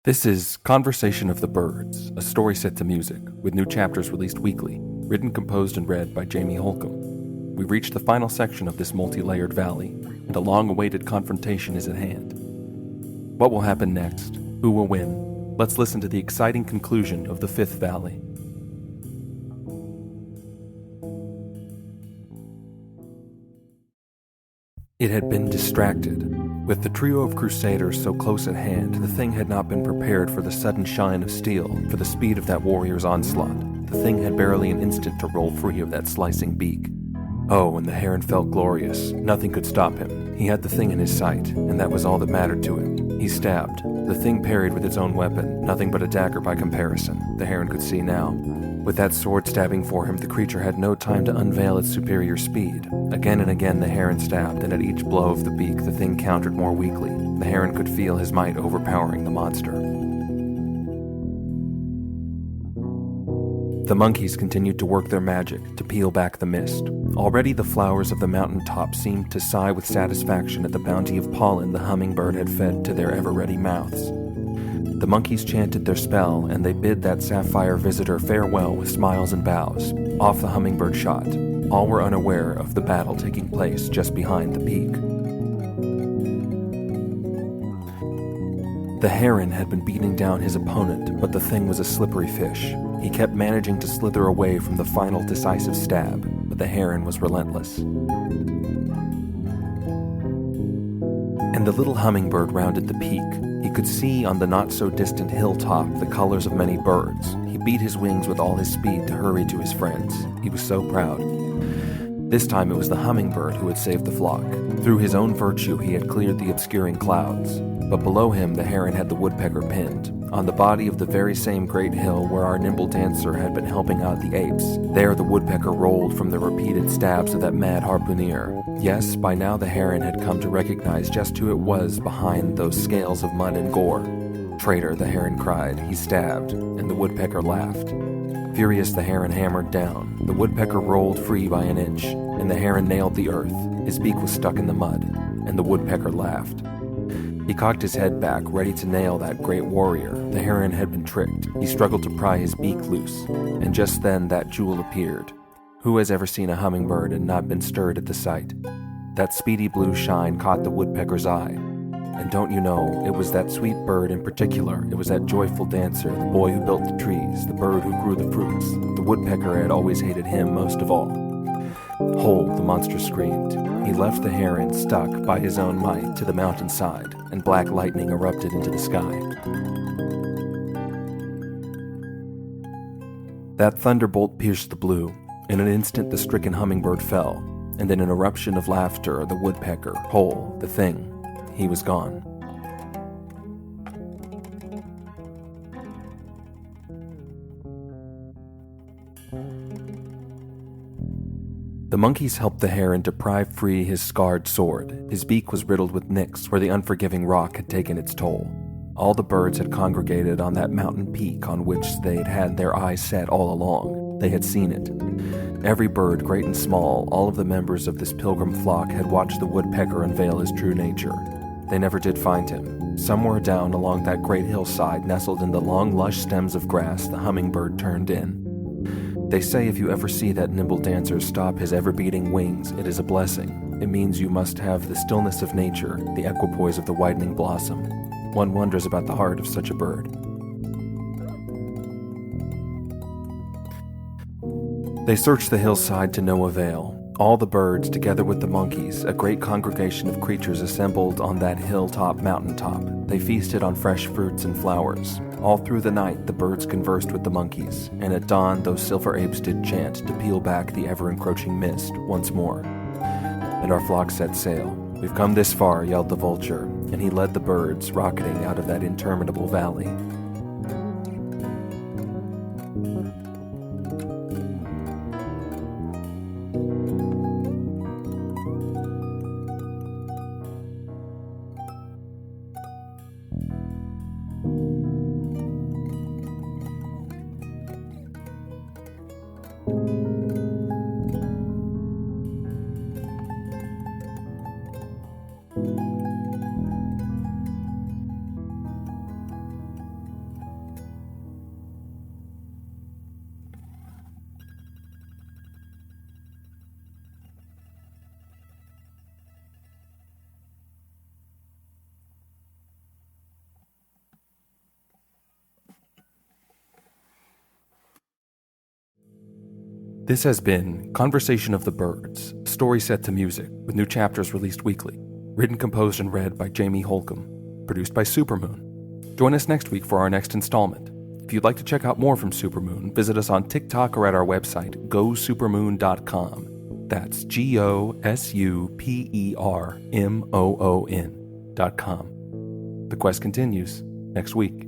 This is Conversation of the Birds, a story set to music, with new chapters released weekly, written, composed, and read by Jamie Holcomb. We've reached the final section of this multi-layered valley, and a long-awaited confrontation is at hand. What will happen next? Who will win? Let's listen to the exciting conclusion of the Fifth Valley. It had been distracted. With the trio of crusaders so close at hand, the thing had not been prepared for the sudden shine of steel, for the speed of that warrior's onslaught. The thing had barely an instant to roll free of that slicing beak. Oh, and the heron felt glorious. Nothing could stop him. He had the thing in his sight, and that was all that mattered to him. He stabbed. The thing parried with its own weapon, nothing but a dagger by comparison. The heron could see now. With that sword stabbing for him, the creature had no time to unveil its superior speed. Again and again the heron stabbed, and at each blow of the beak the thing countered more weakly. The heron could feel his might overpowering the monster. The monkeys continued to work their magic, to peel back the mist. Already the flowers of the mountain top seemed to sigh with satisfaction at the bounty of pollen the hummingbird had fed to their ever-ready mouths. The monkeys chanted their spell, and they bid that sapphire visitor farewell with smiles and bows. Off the hummingbird shot. All were unaware of the battle taking place just behind the peak. The heron had been beating down his opponent, but the thing was a slippery fish. He kept managing to slither away from the final decisive stab, but the heron was relentless. And the little hummingbird rounded the peak. He could see on the not-so-distant hilltop the colors of many birds. He beat his wings with all his speed to hurry to his friends. He was so proud. This time it was the hummingbird who had saved the flock. Through his own virtue he had cleared the obscuring clouds. But below him the heron had the woodpecker pinned. On the body of the very same great hill where our nimble dancer had been helping out the apes, there the woodpecker rolled from the repeated stabs of that mad harpooner. Yes, by now the heron had come to recognize just who it was behind those scales of mud and gore. Traitor, the heron cried. He stabbed, and the woodpecker laughed. Furious, the heron hammered down. The woodpecker rolled free by an inch, and the heron nailed the earth. His beak was stuck in the mud, and the woodpecker laughed. He cocked his head back, ready to nail that great warrior. The heron had been tricked. He struggled to pry his beak loose, and just then that jewel appeared. Who has ever seen a hummingbird and not been stirred at the sight? That speedy blue shine caught the woodpecker's eye. And don't you know, it was that sweet bird in particular, it was that joyful dancer, the boy who built the trees, the bird who grew the fruits. The woodpecker had always hated him most of all. Whole, the monster screamed. He left the heron stuck by his own might to the mountainside, and black lightning erupted into the sky. That thunderbolt pierced the blue. In an instant the stricken hummingbird fell, and in an eruption of laughter the woodpecker, Whole, the thing, he was gone. The monkeys helped the heron to pry free his scarred sword. His beak was riddled with nicks where the unforgiving rock had taken its toll. All the birds had congregated on that mountain peak on which they'd had their eyes set all along. They had seen it. Every bird, great and small, all of the members of this pilgrim flock had watched the woodpecker unveil his true nature. They never did find him. Somewhere down along that great hillside, nestled in the long, lush stems of grass, the hummingbird turned in. They say if you ever see that nimble dancer stop his ever-beating wings, it is a blessing. It means you must have the stillness of nature, the equipoise of the widening blossom. One wonders about the heart of such a bird. They searched the hillside to no avail. All the birds, together with the monkeys, a great congregation of creatures assembled on that hilltop mountaintop. They feasted on fresh fruits and flowers. All through the night the birds conversed with the monkeys, and at dawn those silver apes did chant to peel back the ever-encroaching mist once more. And our flock set sail. We've come this far, yelled the vulture, and he led the birds, rocketing out of that interminable valley. This has been Conversation of the Birds, a story set to music, with new chapters released weekly. Written, composed, and read by Jamie Holcomb. Produced by Supermoon. Join us next week for our next installment. If you'd like to check out more from Supermoon, visit us on TikTok or at our website, gosupermoon.com. That's GOSUPERMOON.com. The quest continues next week.